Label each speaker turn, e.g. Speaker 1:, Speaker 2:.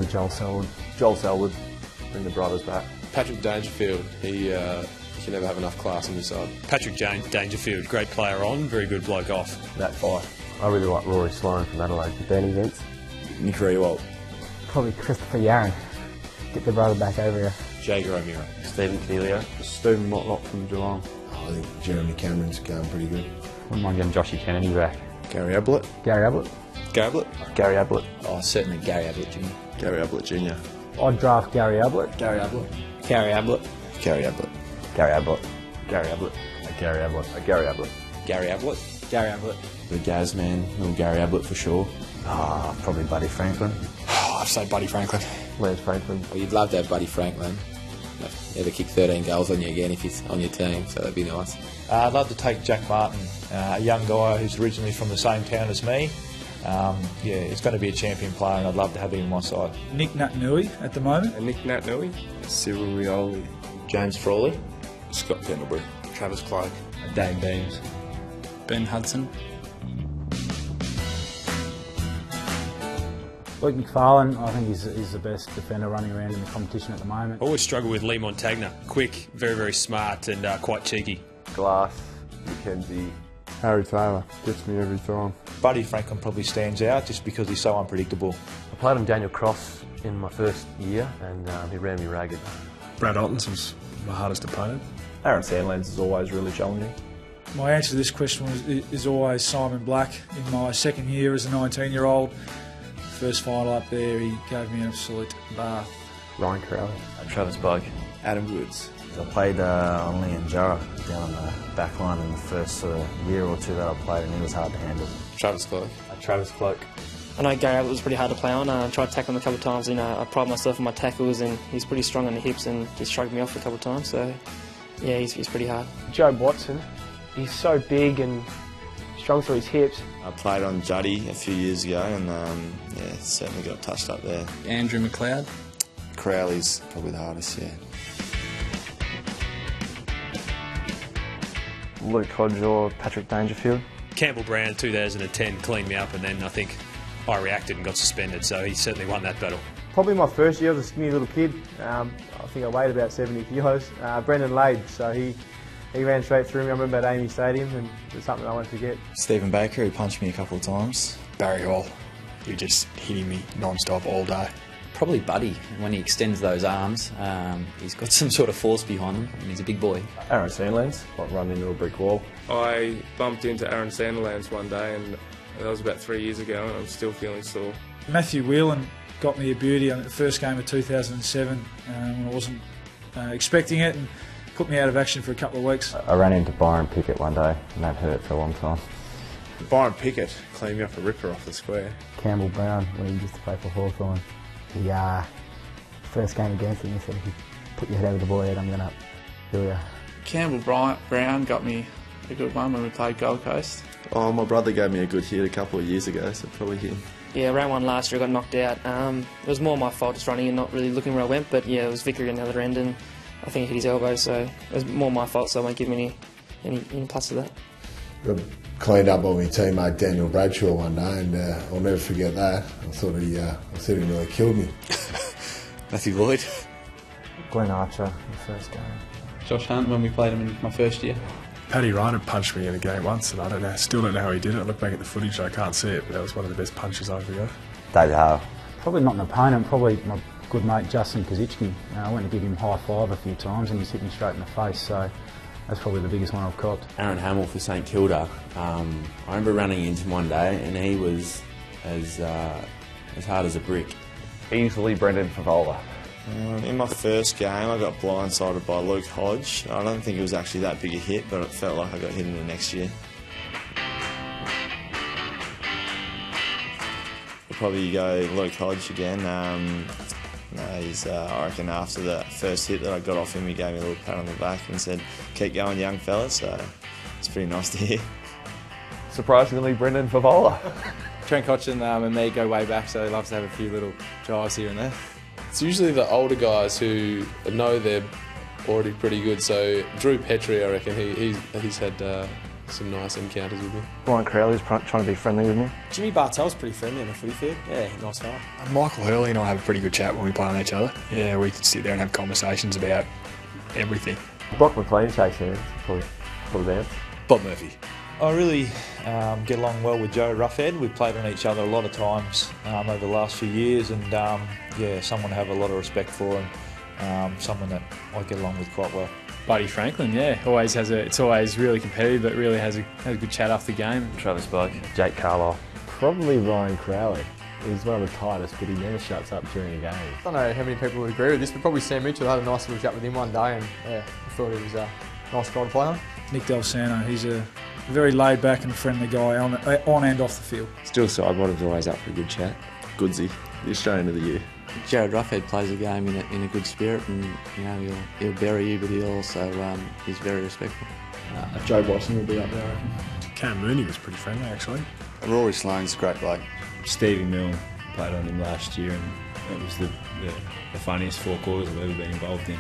Speaker 1: Probably Joel Selwood.
Speaker 2: Joel Selwood, bring the brothers back.
Speaker 3: Patrick Dangerfield, he can never have enough class on his side.
Speaker 4: Patrick Dangerfield, great player on, very good bloke off.
Speaker 2: That fight.
Speaker 5: I really like Rory Sloan from Adelaide. Bernie Vince.
Speaker 2: Nick Riewoldt.
Speaker 6: Probably Christopher Yarran. Get the brother back over here.
Speaker 3: Jager O'Meara.
Speaker 5: Stephen Keelio.
Speaker 7: Stephen Motlop from Geelong.
Speaker 8: I think Jeremy Cameron's going pretty good.
Speaker 5: Wouldn't mind getting Joshy Kennedy back.
Speaker 3: Gary Ablett.
Speaker 6: Gary Ablett.
Speaker 3: Gary Ablett.
Speaker 2: Gary Ablett.
Speaker 9: Oh, certainly Gary Ablett Jr.
Speaker 3: Gary Ablett Jr.
Speaker 6: I'd draft Gary Ablett.
Speaker 9: Gary Ablett.
Speaker 6: Gary Ablett.
Speaker 3: Gary Ablett.
Speaker 5: Gary Ablett.
Speaker 2: Gary Ablett.
Speaker 5: Gary Ablett.
Speaker 2: Gary Ablett.
Speaker 9: Gary Ablett.
Speaker 6: Gary Ablett.
Speaker 8: The Gaz man, little Gary Ablett for sure.
Speaker 5: Probably Buddy Franklin.
Speaker 9: Oh, I'd say Buddy Franklin.
Speaker 2: Lance Franklin.
Speaker 9: Well, you'd love to have Buddy Franklin. Never kick 13 goals on you again if he's on your team, so that'd be nice.
Speaker 10: I'd love to take Jack Martin, a young guy who's originally from the same town as me. He's going to be a champion player and I'd love to have him on my side.
Speaker 11: Nick Nutnui at the moment.
Speaker 7: Nick Nutnui.
Speaker 3: Cyril Rioli.
Speaker 4: James Frawley.
Speaker 3: Scott Pendlebury.
Speaker 9: Travis Cloak.
Speaker 4: Dane Beams.
Speaker 11: Ben Hudson.
Speaker 1: Luke McFarlane, I think he's the best defender running around in the competition at the moment.
Speaker 4: I always struggle with Lee Montagna. Quick, very, very smart and quite cheeky.
Speaker 2: Glass. McKenzie.
Speaker 7: Harry Taylor. Gets me every time.
Speaker 10: Buddy Franklin probably stands out just because he's so unpredictable.
Speaker 5: I played him Daniel Cross in my first year and he ran me ragged.
Speaker 7: Brad Ottens was my hardest opponent.
Speaker 2: Aaron Sandlands is always really challenging.
Speaker 11: My answer to this question is always Simon Black. In my second year as a 19-year-old, first final up there, he gave me an absolute bath.
Speaker 5: Ryan Crowley.
Speaker 8: Travis Boak.
Speaker 3: Adam Woods.
Speaker 8: I played on Lee and Jarrah down on the back line in the first year or two that I played, and he was hard to handle.
Speaker 3: Travis Cloak.
Speaker 2: Travis Cloak.
Speaker 12: I know Gary Ablett was pretty hard to play on. I tried to tackle him a couple of times. I pride myself on my tackles, and he's pretty strong on the hips, and just shrugged me off a couple of times. So, yeah, he's pretty hard.
Speaker 6: Joe Watson. He's so big and strong through his hips.
Speaker 3: I played on Juddy a few years ago and certainly got touched up there.
Speaker 9: Andrew McLeod.
Speaker 3: Crowley's probably the hardest, yeah.
Speaker 2: Luke Hodge or Patrick Dangerfield.
Speaker 4: Campbell Brown, 2010, cleaned me up and then I think I reacted and got suspended, so he certainly won that battle.
Speaker 13: Probably my first year, I was a skinny little kid. I think I weighed about 70 kilos. Brendan Lade, so he ran straight through me. I remember at Amy Stadium, and it's something I won't forget.
Speaker 8: Stephen Baker, he punched me a couple of times.
Speaker 9: Barry Hall. He just hitting me non-stop all day.
Speaker 14: Probably Buddy. When he extends those arms, he's got some sort of force behind him and he's a big boy.
Speaker 2: Aaron Sandlands, like running into a brick wall.
Speaker 7: I bumped into Aaron Sandlands one day, and that was about 3 years ago, and I'm still feeling sore.
Speaker 11: Matthew Whelan got me a beauty on the first game of 2007 when I wasn't expecting it, and put me out of action for a couple of weeks.
Speaker 5: I ran into Byron Pickett one day and that hurt for a long time.
Speaker 3: Byron Pickett cleaned me up a ripper off the square.
Speaker 6: Campbell Brown, when he used to play for Hawthorn. He, first game against him, he said, if you put your head over the ball head, I'm going to kill you.
Speaker 15: Campbell Brown got me a good one when we played Gold Coast.
Speaker 3: Oh, my brother gave me a good hit a couple of years ago, so probably him.
Speaker 12: Yeah, round one last year I got knocked out. It was more my fault just running and not really looking where I went, but yeah, it was Vickery on the other end and I think he hit his elbow, so it was more my fault, so I won't give him any plus to that.
Speaker 8: Got cleaned up by my teammate Daniel Bradshaw one day, and I'll never forget that. I thought he nearly killed me.
Speaker 3: Matthew Lloyd.
Speaker 6: Glenn Archer, the first game.
Speaker 15: Josh Hunt when we played him in my first year.
Speaker 7: Paddy Ryan had punched me in a game once, and I still don't know how he did it. I look back at the footage, I can't see it, but that was one of the best punches I've ever got.
Speaker 5: David Howe.
Speaker 1: Probably not an opponent, probably my good mate Justin Kazichki. I went to give him high five a few times and he's hit me straight in the face, so that's probably the biggest one I've copped.
Speaker 8: Aaron Hamill for St Kilda. I remember running into him one day, and he was as hard as a brick.
Speaker 2: Easily Brendan Favola.
Speaker 3: In my first game, I got blindsided by Luke Hodge. I don't think it was actually that big a hit, but it felt like I got hit in the next year. I'll probably go Luke Hodge again. I reckon after the first hit that I got off him, he gave me a little pat on the back and said, "Keep going, young fella," so it's pretty nice to hear.
Speaker 2: Surprisingly, Brendan Favola.
Speaker 16: Trent Cotchin and me go way back, so he loves to have a few little jibes here and there.
Speaker 3: It's usually the older guys who know they're already pretty good. So Drew Petrie, I reckon he's had
Speaker 17: some nice encounters with me.
Speaker 2: Ryan Crowley's trying to be friendly with me.
Speaker 18: Jimmy Bartell's pretty friendly on the footy field. Yeah, nice fella.
Speaker 7: Michael Hurley and I have a pretty good chat when we play on each other. Yeah, we can sit there and have conversations about everything.
Speaker 2: Brock McLean shakes hands, probably bounce.
Speaker 10: Bob Murphy. I really get along well with Joe Roughhead. We've played on each other a lot of times over the last few years, and yeah, someone to have a lot of respect for, and someone that I get along with quite well.
Speaker 19: Buddy Franklin, yeah, it's always really competitive, but really has a good chat after the game.
Speaker 2: Travis Boak, Jake Carlisle.
Speaker 20: Probably Ryan Crowley. He's one of the tightest, but he never shuts up during a game.
Speaker 13: I don't know how many people would agree with this, but probably Sam Mitchell. I had a nice little chat with him one day, and yeah, I thought he was a nice guy to play on.
Speaker 11: Nick Delcano, he's a very laid back and friendly guy on and off the field.
Speaker 21: Still Sidebottom's always up for a good chat.
Speaker 22: Goodsy, the Australian of the Year.
Speaker 23: Jared Roughhead plays the game in a good spirit, and you know he'll bury you, but he'll also he's very respectful.
Speaker 22: Joe Boston will be up there.
Speaker 7: Cam Mooney was pretty friendly actually.
Speaker 22: Rory Sloane's a great bloke.
Speaker 24: Stevie Mill played on him last year, and it was the funniest 4 quarters I've ever been involved in.